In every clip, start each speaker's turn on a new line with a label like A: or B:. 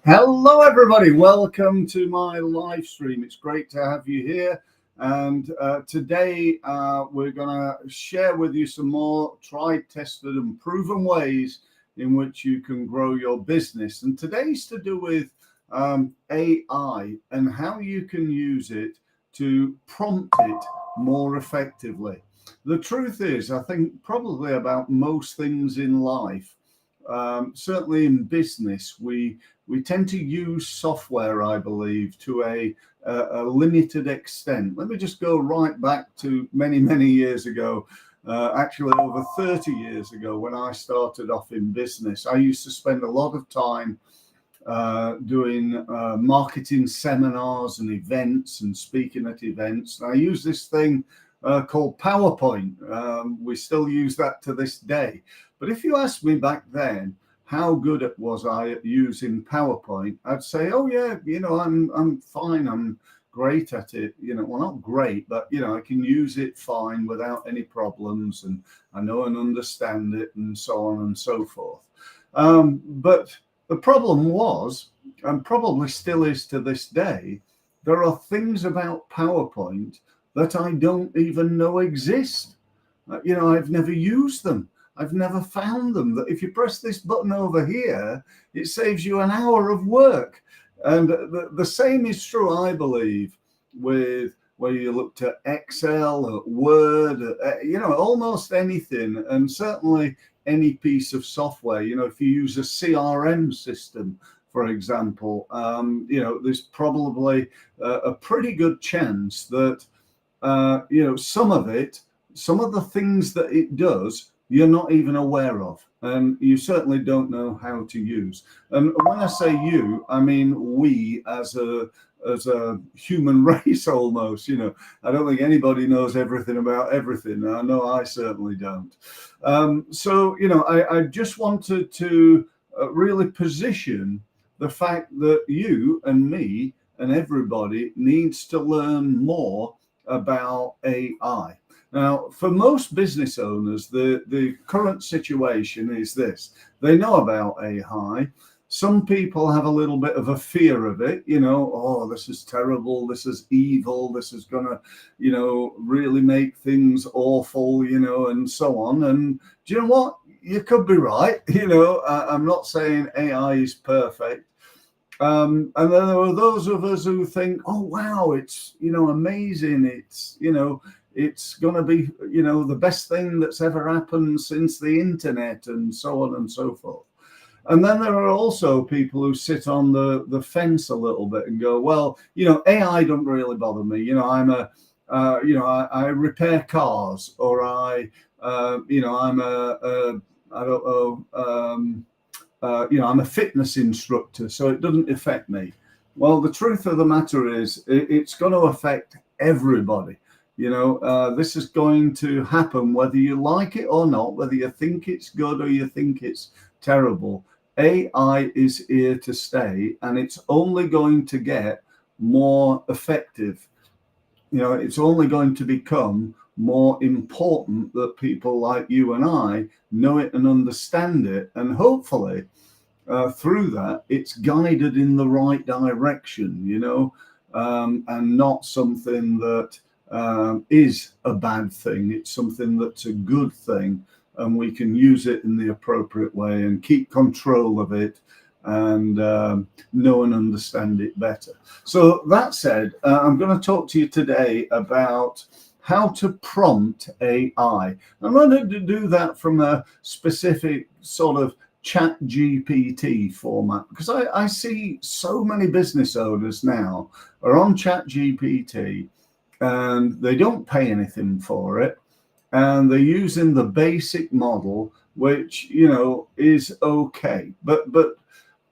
A: Hello, everybody. Welcome to my live stream. It's great to have you here. And today we're going to share with you some more tried, tested, and proven ways in which you can grow your business. And today's to do with AI and how you can use it to prompt it more effectively. The truth is, I think probably about most things in life, certainly in business, we tend to use software, I believe, to a limited extent. Let me just go right back to many years ago, actually over 30 years ago, when I started off in business. I used to spend a lot of time doing marketing seminars and events and speaking at events. And I use this thing called PowerPoint. We still use that to this day. But if you asked me back then, how good was I at using PowerPoint, I'd say, oh yeah, I'm fine. I'm great at it. Well, not great, but I can use it fine without any problems, and I know and understand it, and so on and so forth. But the problem was, and probably still is to this day, there are things about PowerPoint that I don't even know exist. I've never used them. I've never found them. That if you press this button over here, it saves you an hour of work. And the same is true, I believe, with where you looked at Excel, at Word, almost anything, and certainly any piece of software. If you use a CRM system, for example, there's probably a pretty good chance that, some of the things that it does, you're not even aware of, and you certainly don't know how to use. And when I say you, I mean we as a human race almost. I don't think anybody knows everything about everything. I know I certainly don't. So I just wanted to really position the fact that you and me and everybody needs to learn more about AI. Now, for most business owners, the current situation is this. They know about AI. Some people have a little bit of a fear of it, oh, this is terrible, this is evil, this is going to, really make things awful, and so on. And do you know what? You could be right. I'm not saying AI is perfect. And then there are those of us who think, oh, wow, it's, amazing. It's going to be, the best thing that's ever happened since the internet, and so on and so forth. And then there are also people who sit on the fence a little bit and go, well, AI don't really bother me. I repair cars, or I'm a fitness instructor, so it doesn't affect me. Well, the truth of the matter is, it's going to affect everybody. This is going to happen whether you like it or not, whether you think it's good or you think it's terrible. AI is here to stay, and it's only going to get more effective. It's only going to become more important that people like you and I know it and understand it, and hopefully through that it's guided in the right direction, and not something that is a bad thing. It's something that's a good thing, and we can use it in the appropriate way and keep control of it, and know and understand it better. So that said, I'm going to talk to you today about how to prompt AI. I'm going to do that from a specific sort of ChatGPT format, because I see so many business owners now are on ChatGPT and they don't pay anything for it, and they're using the basic model, which is okay. But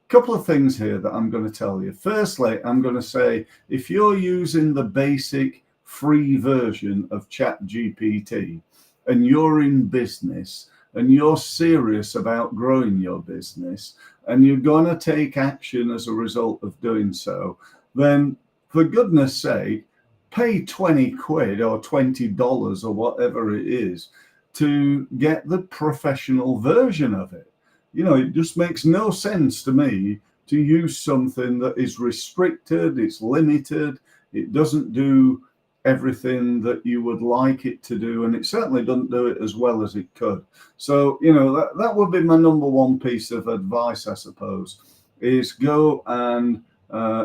A: couple of things here that I'm going to tell you. Firstly, I'm going to say, if you're using the basic free version of ChatGPT and you're in business and you're serious about growing your business and you're going to take action as a result of doing so, then for goodness sake, pay 20 quid or $20 or whatever it is to get the professional version of it. It just makes no sense to me to use something that is restricted, it's limited, it doesn't do everything that you would like it to do, and it certainly doesn't do it as well as it could. So, that would be my number one piece of advice, I suppose, is go and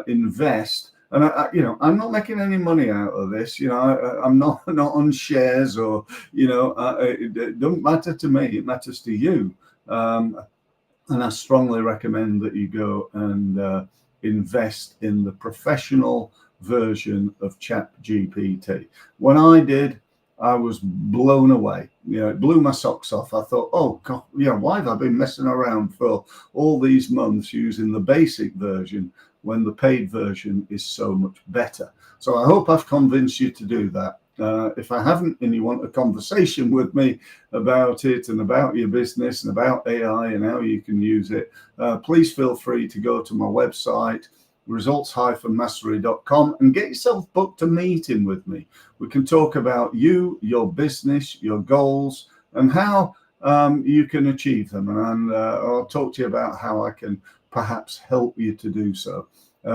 A: invest. And I'm not making any money out of this. I'm not on shares, or it doesn't matter to me. It matters to you. And I strongly recommend that you go and invest in the professional version of ChatGPT. When I did, I was blown away. It blew my socks off. I thought, oh God, why have I been messing around for all these months using the basic version when the paid version is so much better? So I hope I've convinced you to do that. If I haven't, and you want a conversation with me about it and about your business and about AI and how you can use it, please feel free to go to my website, results-mastery.com, and get yourself booked a meeting with me. We can talk about you, your business, your goals, and how you can achieve them. And I'll talk to you about how I can perhaps help you to do so.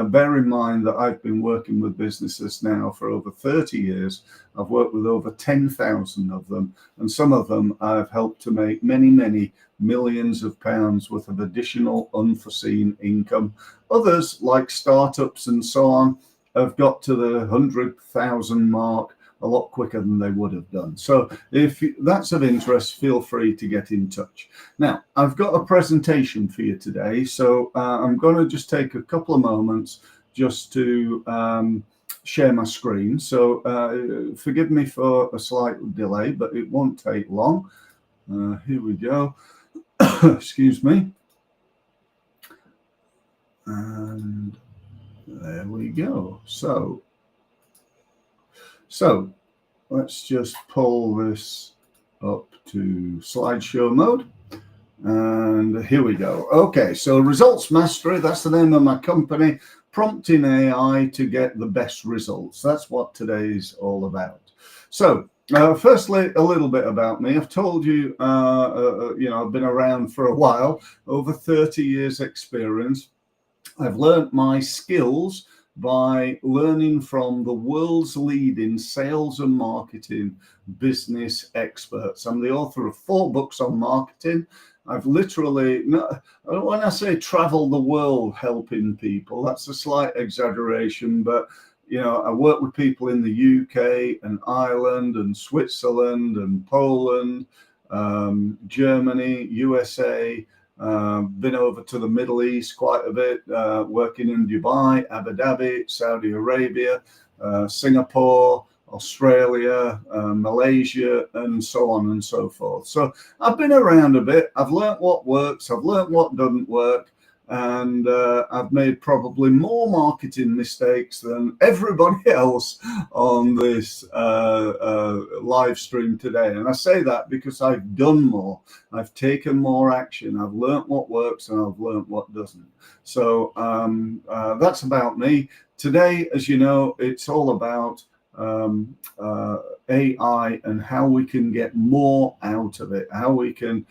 A: Bear in mind that I've been working with businesses now for over 30 years. I've worked with over 10,000 of them, and some of them I've helped to make many, many millions of pounds worth of additional unforeseen income. Others, like startups and so on, have got to the 100,000 mark a lot quicker than they would have done. So if that's of interest, feel free to get in touch. Now, I've got a presentation for you today, so I'm going to just take a couple of moments just to share my screen. So forgive me for a slight delay, but it won't take long. Here we go. Excuse me. And there we go. So let's just pull this up to slideshow mode. And here we go. Okay, so Results Mastery, that's the name of my company, prompting AI to get the best results. That's what today's all about. So firstly, a little bit about me. I've told you, I've been around for a while, over 30 years experience. I've learned my skills by learning from the world's leading sales and marketing business experts. I'm the author of 4 books on marketing. I've literally, when I say travel the world helping people, that's a slight exaggeration, but I work with people in the UK and Ireland and Switzerland and Poland, Germany, USA. Been over to the Middle East quite a bit, working in Dubai, Abu Dhabi, Saudi Arabia, Singapore, Australia, Malaysia, and so on and so forth. So I've been around a bit. I've learned what works. I've learned what doesn't work. And I've made probably more marketing mistakes than everybody else on this live stream today. And I say that because I've done more. I've taken more action. I've learned what works and I've learned what doesn't. So that's about me. Today, as you know, it's all about AI and how we can get more out of it, how we can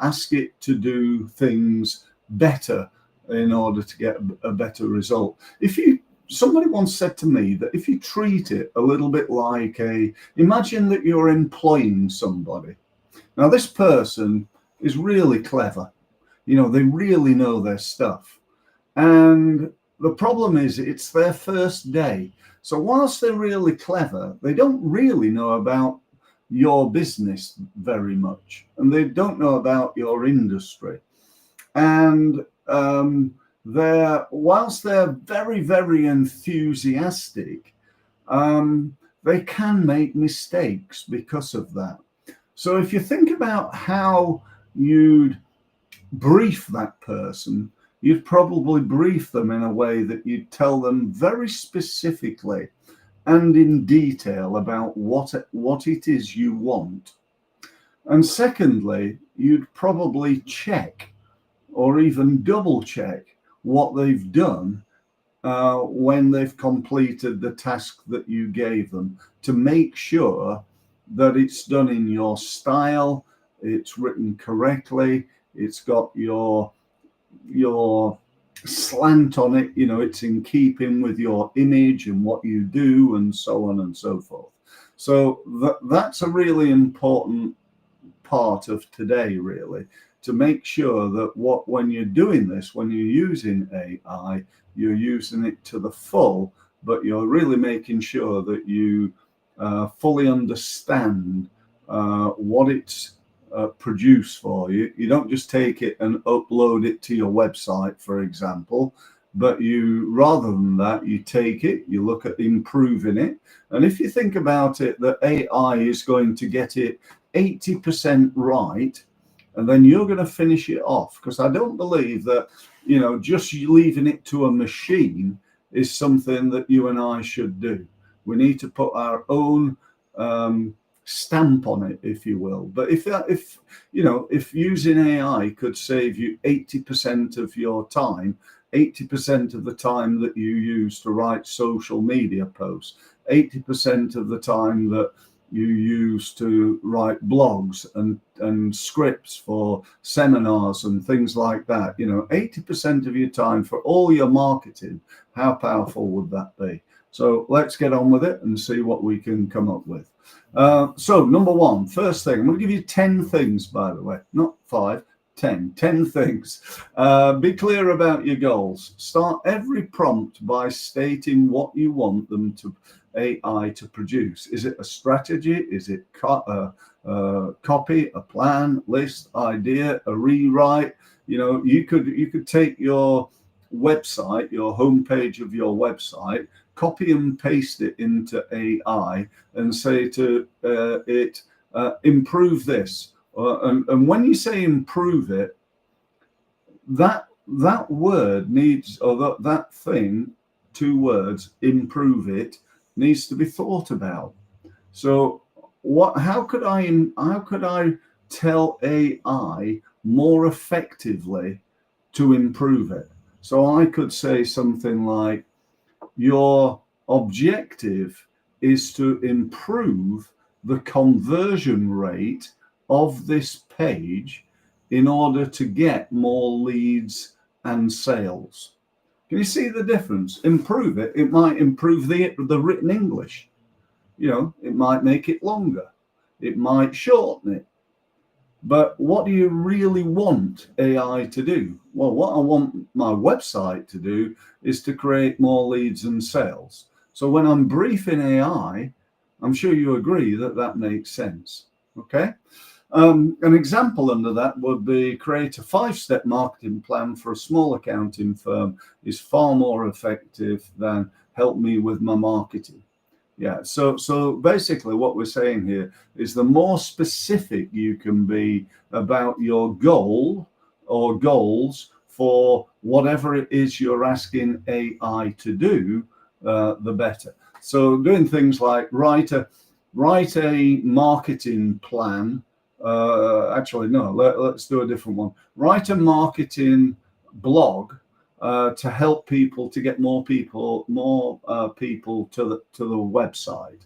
A: ask it to do things better in order to get a better result. Somebody once said to me that if you treat it a little bit like imagine that you're employing somebody. Now this person is really clever. They really know their stuff. And the problem is it's their first day. So whilst they're really clever, they don't really know about your business very much, and they don't know about your industry. And whilst they're very, very enthusiastic, they can make mistakes because of that. So if you think about how you'd brief that person, you'd probably brief them in a way that you'd tell them very specifically and in detail about what it is you want. And secondly, you'd probably check or even double check what they've done when they've completed the task that you gave them, to make sure that it's done in your style, it's written correctly, it's got your your slant on it, you know, it's in keeping with your image and what you do and so on and so forth. So that's a really important part of today, really, to make sure that when you're doing this, when you're using AI, you're using it to the full, but you're really making sure that you fully understand what it's produced for you. You don't just take it and upload it to your website, for example, but you, rather than that, you take it, you look at improving it. And if you think about it, that AI is going to get it 80% right, and then you're going to finish it off. Because I don't believe that, you know, just leaving it to a machine is something that you and I should do. We need to put our own stamp on it, if you will. But if you know, if using AI could save you 80% of your time, 80% of the time that you use to write social media posts, 80% of the time that you use to write blogs and scripts for seminars and things like that, you know, 80% of your time for all your marketing, how powerful would that be? So let's get on with it and see what we can come up with. So number one, first thing, I'm going to give you 10 things, by the way, not 5, 10 things. Be clear about your goals. Start every prompt by stating what you want them to AI to produce. Is it a strategy? Is it copy, a plan, list, idea, a rewrite? You know, you could take your website, your homepage of your website, copy and paste it into AI and say to it, improve this. And when you say improve it, that word needs, or that thing, 2 words, improve it, needs to be thought about. So how could I tell AI more effectively to improve it? So I could say something like, your objective is to improve the conversion rate of this page in order to get more leads and sales. Can you see the difference? Improve it. It might improve the written English. You know, it might make it longer. It might shorten it. But what do you really want AI to do? Well, what I want my website to do is to create more leads and sales. So when I'm briefing AI, I'm sure you agree that that makes sense. Okay. An example under that would be create a 5-step marketing plan for a small accounting firm is far more effective than help me with my marketing. Yeah, so basically what we're saying here is the more specific you can be about your goal or goals for whatever it is you're asking AI to do, the better. So doing things like write a marketing plan. Actually, no, let's do a different one. Write a marketing blog to help people to get more people to the website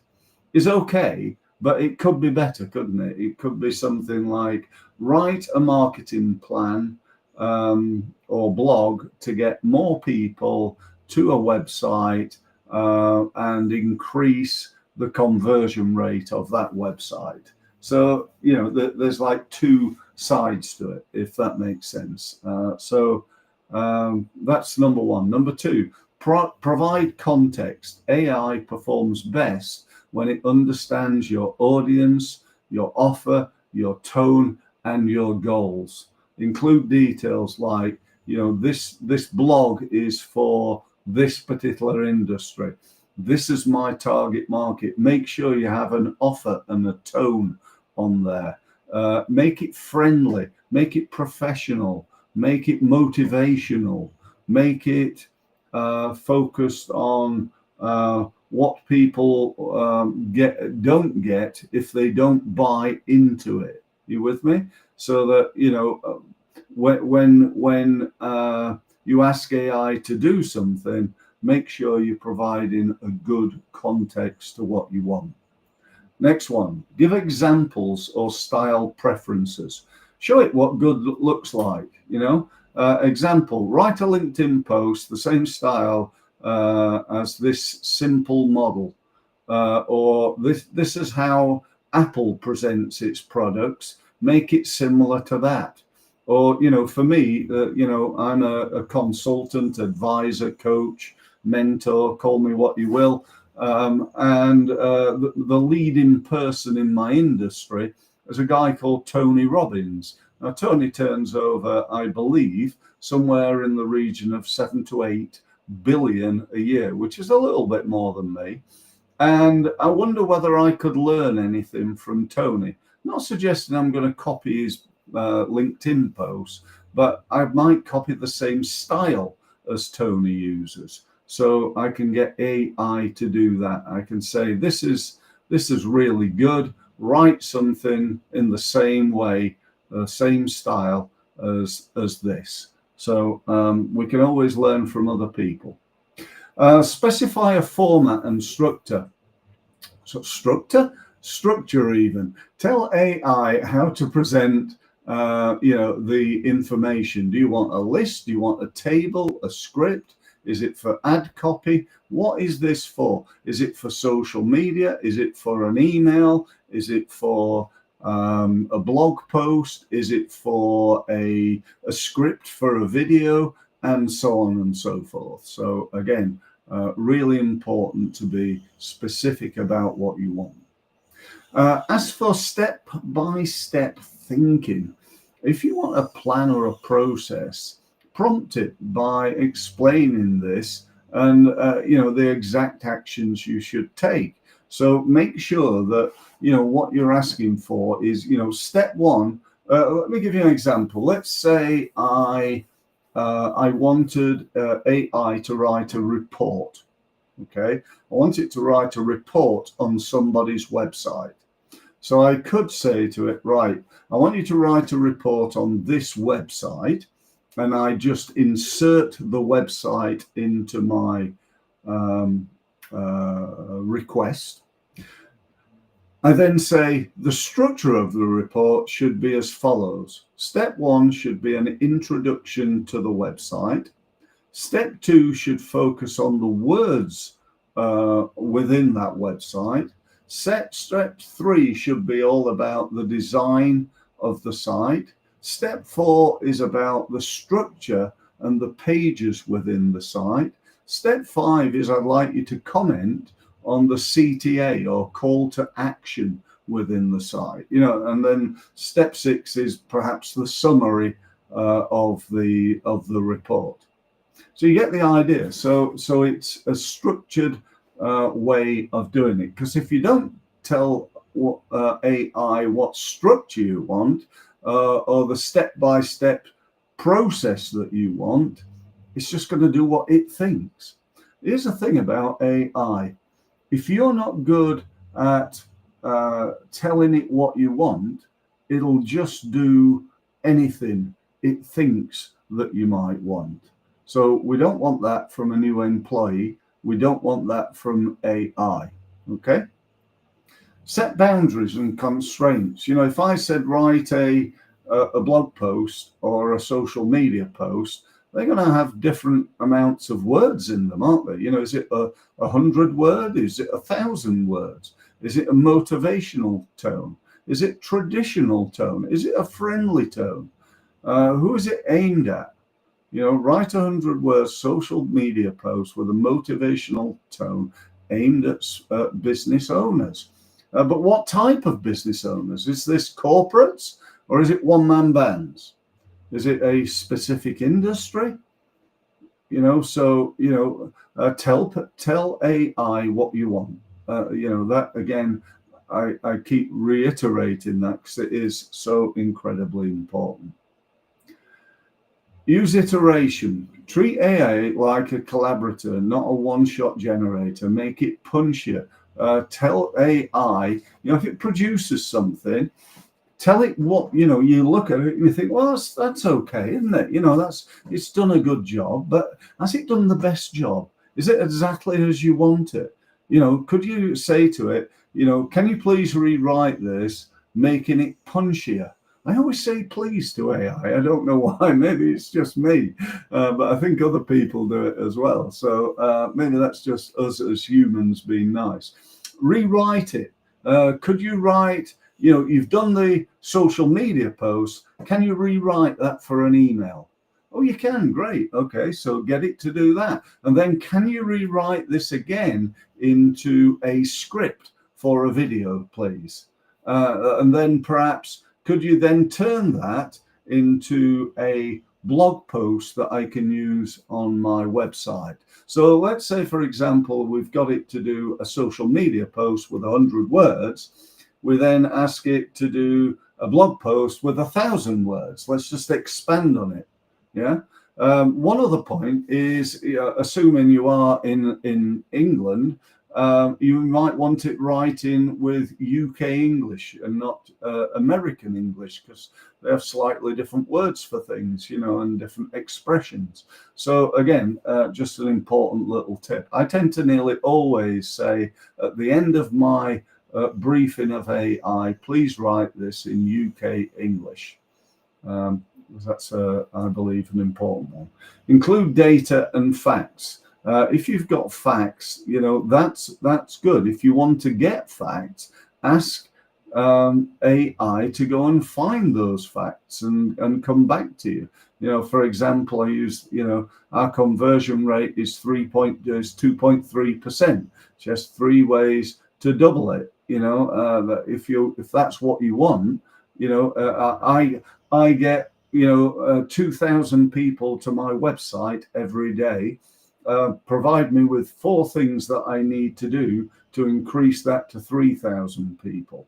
A: is okay, but it could be better, couldn't it? It could be something like write a marketing plan or blog to get more people to a website and increase the conversion rate of that website. So, you know, there's like 2 sides to it, if that makes sense. That's number 1. Number 2, provide context. AI performs best when it understands your audience, your offer, your tone, and your goals. Include details like, you know, this blog is for this particular industry. This is my target market. Make sure you have an offer and a tone on there. Make it friendly, make it professional, make it motivational, make it focused on what people don't get if they don't buy into it. You with me? So that, you know, when you ask AI to do something, make sure you're providing a good context to what you want. Next one, give examples or style preferences. Show it what good looks like, you know. Example, write a LinkedIn post, the same style as this simple model, or this is how Apple presents its products, make it similar to that. Or, for me, I'm a consultant, advisor, coach, mentor, call me what you will. And the leading person in my industry is a guy called Tony Robbins. Now, Tony turns over, I believe, somewhere in the region of 7 to 8 billion a year, which is a little bit more than me. And I wonder whether I could learn anything from Tony. Not suggesting I'm going to copy his LinkedIn posts, but I might copy the same style as Tony uses. So I can get AI to do that. I can say, this is really good. Write something in the same way, same style as this. So we can always learn from other people. Specify a format and structure. So structure even. Tell AI how to present the information. Do you want a list? Do you want a table, a script? Is it for ad copy? What is this for? Is it for social media? Is it for an email? Is it for a blog post? Is it for a script for a video? And so on and so forth. So again, really important to be specific about what you want. As for step-by-step thinking, if you want a plan or a process, prompt it by explaining this and the exact actions you should take. So make sure that what you're asking for is step one. Let me give you an example. Let's say I wanted AI to write a report. Okay, I want it to write a report on somebody's website. So I could say to it, right, I want you to write a report on this website, and I just insert the website into my request. I then say the structure of the report should be as follows. Step one should be an introduction to the website. Step two should focus on the words within that website. Step three should be all about the design of the site. Step four is about the structure and the pages within the site. Step five is I'd like you to comment on the CTA or call to action within the site, and then step six is perhaps the summary of the report. So you get the idea. So it's a structured way of doing it, because if you don't tell AI what structure you want or the step-by-step process that you want, it's just going to do what it thinks. Here's the thing about AI. If you're not good at telling it what you want, it'll just do anything it thinks that you might want. So we don't want that from a new employee. We don't want that from AI. Okay? Set boundaries and constraints. If I said write a blog post or a social media post, they're going to have different amounts of words in them, aren't they? Is it 100 words? Is it 1,000 words? Is it a motivational tone? Is it traditional tone? Is it a friendly tone? Who is it aimed at? Write 100 words social media post with a motivational tone aimed at business owners. But what type of business owners? Is this corporates or is it one-man bands? Is it a specific industry? Tell AI what you want. That again, I keep reiterating that because it is so incredibly important. Use iteration. Treat AI like a collaborator, not a one-shot generator. Make it punchier. Tell AI, if it produces something, tell it what, you look at it and you think, well, that's okay, isn't it? It's done a good job, but has it done the best job? Is it exactly as you want it? Could you say to it, can you please rewrite this, making it punchier I always say please to AI. I don't know why. Maybe it's just me, but I think other people do it as well. So maybe that's just us as humans being nice. Rewrite it. Could you write, you've done the social media post. Can you rewrite that for an email? Oh, you can. Great. Okay, so get it to do that. And then can you rewrite this again into a script for a video, please? And then perhaps could you then turn that into a blog post that I can use on my website? So let's say, for example, we've got it to do a social media post with 100 words. We then ask it to do a blog post with 1,000 words. Let's just expand on it. Yeah. One other point is, assuming you are in England, you might want it writing with UK English and not American English, because they have slightly different words for things, and different expressions. So again, just an important little tip. I tend to nearly always say at the end of my briefing of AI, please write this in UK English. That's, I believe, an important one. Include data and facts. If you've got facts, that's good. If you want to get facts, ask AI to go and find those facts and come back to you. For example, I use, our conversion rate is 2.3%. Just 3 ways to double it. If that's what you want, I get 2,000 people to my website every day. Provide me with 4 things that I need to do to increase that to 3,000 people.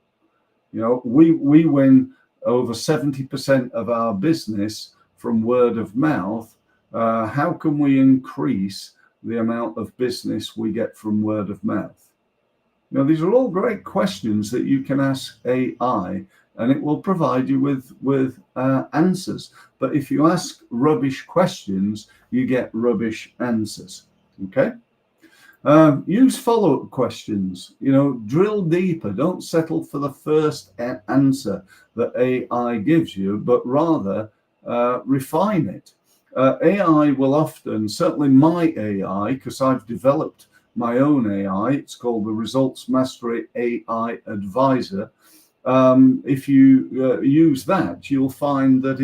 A: We win over 70% of our business from word of mouth. How can we increase the amount of business we get from word of mouth? These are all great questions that you can ask AI, and it will provide you with answers. But if you ask rubbish questions, you get rubbish answers. Okay. Use follow-up questions. Drill deeper. Don't settle for the first answer that AI gives you, but rather refine it. AI will often, certainly my AI, because I've developed my own AI, it's called the Results Mastery AI Advisor. If you use that, you'll find that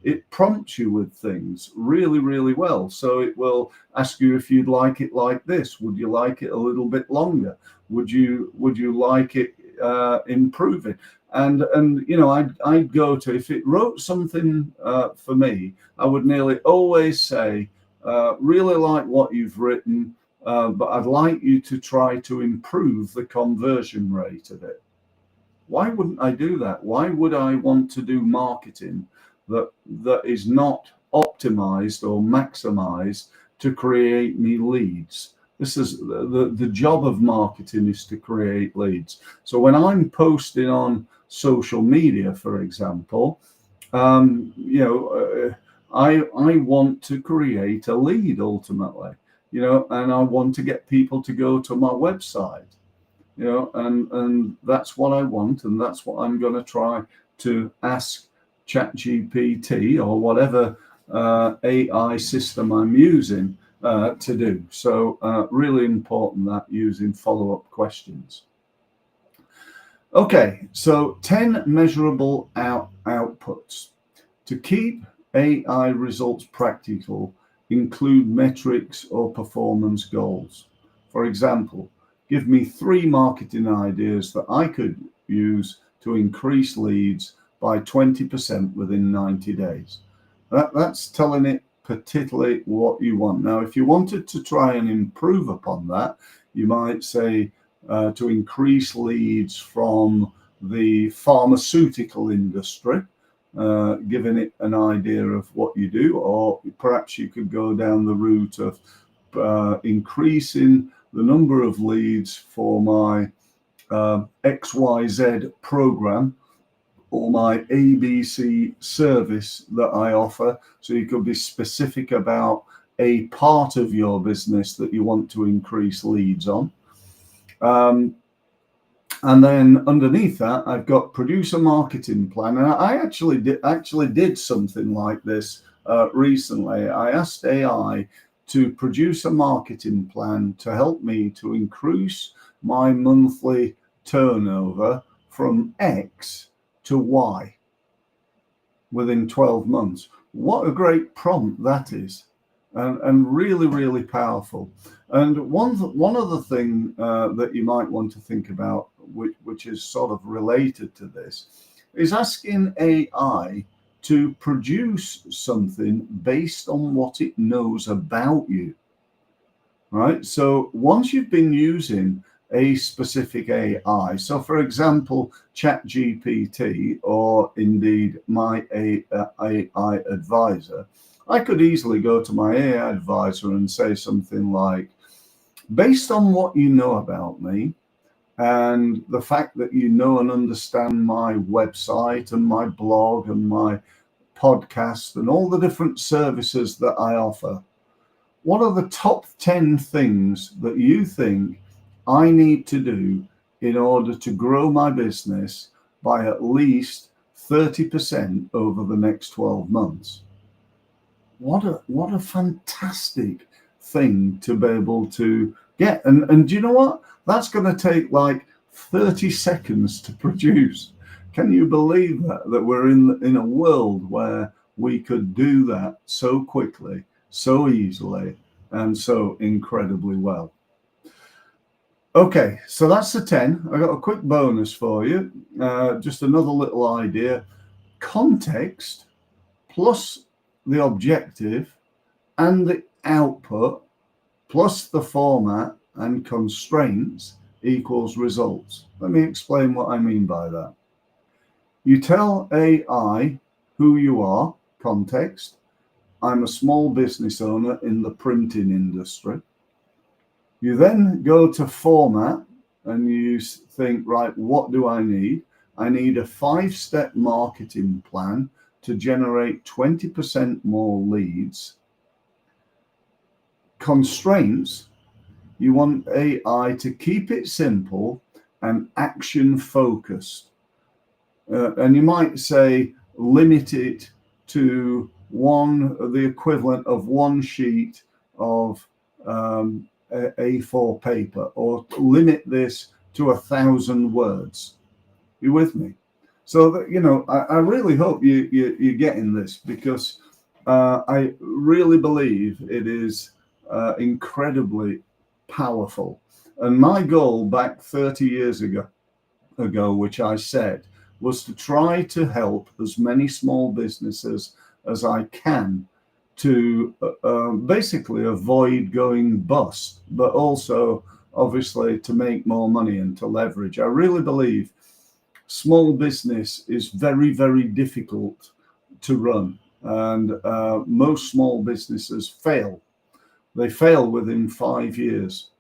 A: it prompts you with things really, really well. So it will ask you if you'd like it like this. Would you like it a little bit longer? Would you like it improving? And I'd go to, if it wrote something for me, I would nearly always say, really like what you've written, but I'd like you to try to improve the conversion rate of it. Why wouldn't I do that? Why would I want to do marketing that is not optimized or maximized to create me leads? This is the job of marketing, is to create leads. So when I'm posting on social media, for example, I want to create a lead ultimately, and I want to get people to go to my website. And that's what I want, and that's what I'm going to try to ask ChatGPT or whatever AI system I'm using to do. So really important that using follow-up questions. Okay, so 10 measurable outputs. To keep AI results practical, include metrics or performance goals. For example, give me 3 marketing ideas that I could use to increase leads by 20% within 90 days. That's telling it particularly what you want. Now, if you wanted to try and improve upon that, you might say to increase leads from the pharmaceutical industry, giving it an idea of what you do, or perhaps you could go down the route of increasing the number of leads for my XYZ program or my ABC service that I offer. So you could be specific about a part of your business that you want to increase leads on. And then underneath that, I've got produce a marketing plan. And I actually did something like this recently. I asked AI to produce a marketing plan to help me to increase my monthly turnover from X to Y within 12 months. What a great prompt that is. And really, really powerful. And one other thing that you might want to think about, which is sort of related to this, is asking AI to produce something based on what it knows about you. Right? So once you've been using a specific AI, so for example, ChatGPT or indeed my AI advisor, I could easily go to my AI advisor and say something like, based on what you know about me and the fact that you know and understand my website and my blog and my podcast and all the different services that I offer, what are the top 10 things that you think I need to do in order to grow my business by at least 30% over the next 12 months? What a fantastic thing to be able to get. And do you know what? That's going to take like 30 seconds to produce. Can you believe that we're in a world where we could do that so quickly, so easily, and so incredibly well? Okay, so that's the 10. I got a quick bonus for you. Just another little idea. Context plus the objective and the output plus the format and constraints equals results. Let me explain what I mean by that. You tell AI who you are, context. I'm a small business owner in the printing industry. You then go to format and you think, right, what do I need? I need a 5-step marketing plan to generate 20% more leads. Constraints, you want AI to keep it simple and action focused. And you might say, limit it to the equivalent of one sheet of A4 paper, or limit this to 1,000 words. You with me? So that, I really hope you're getting this, because I really believe it is incredibly powerful. And my goal back 30 years ago, which I said, was to try to help as many small businesses as I can to basically avoid going bust, but also obviously to make more money and to leverage. I really believe small business is very, very difficult to run, and most small businesses fail. They fail within 5 years,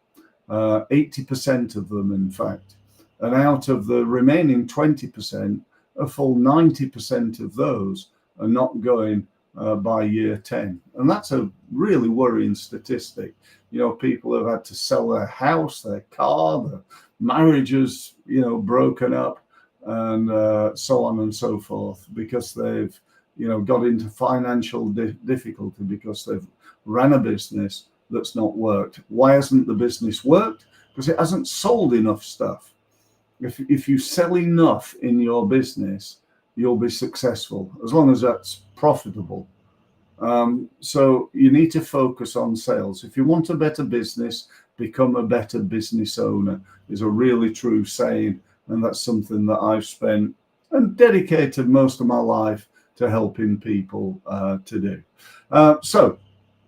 A: 80% of them, in fact. And out of the remaining 20%, a full 90% of those are not going by year 10. And that's a really worrying statistic. People have had to sell their house, their car, their marriages, broken up, and so on and so forth, because they've, got into financial difficulty because they've ran a business that's not worked. Why hasn't the business worked? Because it hasn't sold enough stuff. If you sell enough in your business, you'll be successful, as long as that's profitable. So you need to focus on sales. If you want a better business, become a better business owner, is a really true saying. And that's something that I've spent and dedicated most of my life to helping people to do. So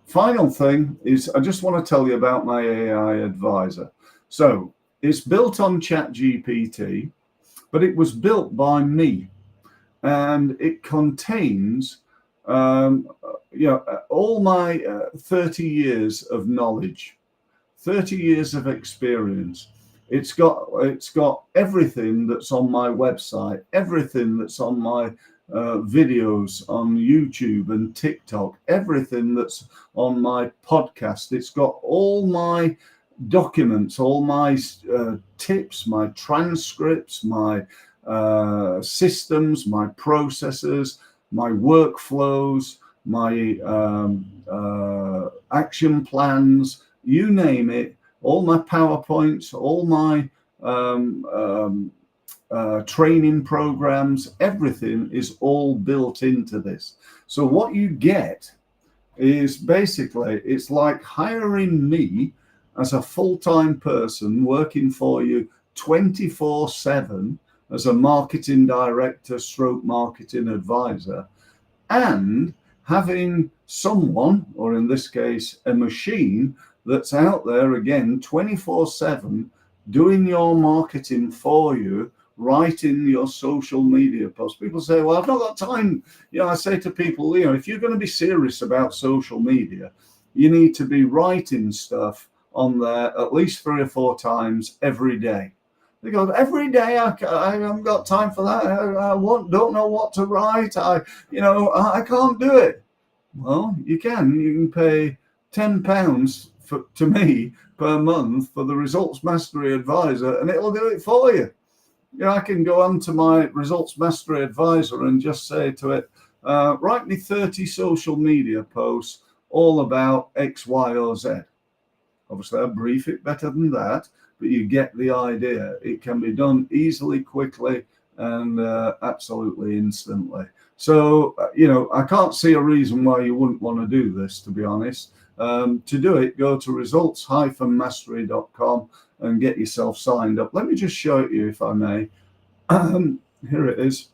A: final thing is, I just want to tell you about my AI advisor. So it's built on ChatGPT, but it was built by me, and it contains all my 30 years of knowledge, 30 years of experience. It's got everything that's on my website, everything that's on my videos on YouTube and TikTok, everything that's on my podcast. It's got all my documents all my tips, my transcripts, my systems, my processes, my workflows, my action plans, you name it, all my PowerPoints, all my training programs, everything is all built into this. So what you get is basically, it's like hiring me as a full-time person working for you 24/7 as a marketing director stroke marketing advisor, and having someone, or in this case a machine, that's out there again 24/7 doing your marketing for you, writing your social media posts. People say, well, I've not got time. I say to people, if you're going to be serious about social media, you need to be writing stuff on there at least 3 or 4 times every day. They go, every day? I haven't got time for that. I don't know what to write. I can't do it. Well, you can pay £10 to me per month for the Results Mastery Advisor, and it'll do it for you. I can go on to my Results Mastery Advisor and just say to it, write me 30 social media posts all about X, Y, or Z. Obviously, I'll brief it better than that, but you get the idea. It can be done easily, quickly, and absolutely instantly. So, I can't see a reason why you wouldn't want to do this, to be honest. To do it, go to results-mastery.com and get yourself signed up. Let me just show it you, if I may. Here it is.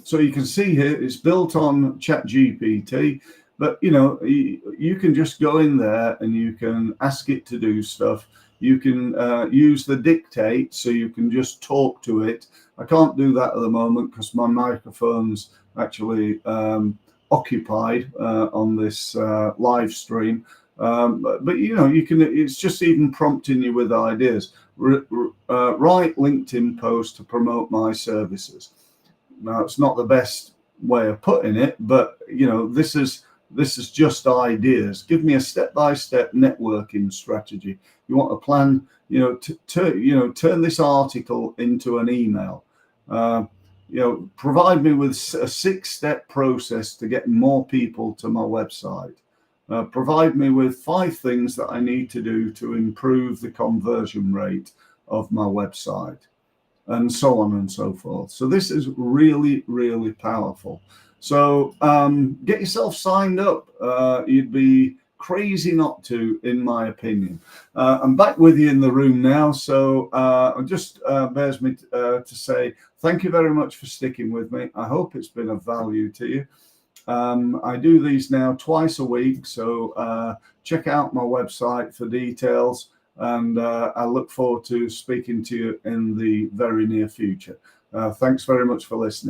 A: So you can see here, it's built on ChatGPT, but you can just go in there and you can ask it to do stuff. You can use the dictate, so you can just talk to it. I can't do that at the moment because my microphone's actually occupied on this live stream. But you can. It's just even prompting you with ideas. Write LinkedIn post to promote my services. Now, it's not the best way of putting it, but this is just ideas. Give me a step-by-step networking strategy. You want a plan, turn this article into an email. Provide me with a 6-step process to get more people to my website. Provide me with 5 things that I need to do to improve the conversion rate of my website, and so on and so forth. So this is really, really powerful. So get yourself signed up. You'd be crazy not to, in my opinion. I'm back with you in the room now. So it just bears me to say thank you very much for sticking with me. I hope it's been of value to you. I do these now twice a week, so check out my website for details, and I look forward to speaking to you in the very near future. Thanks very much for listening.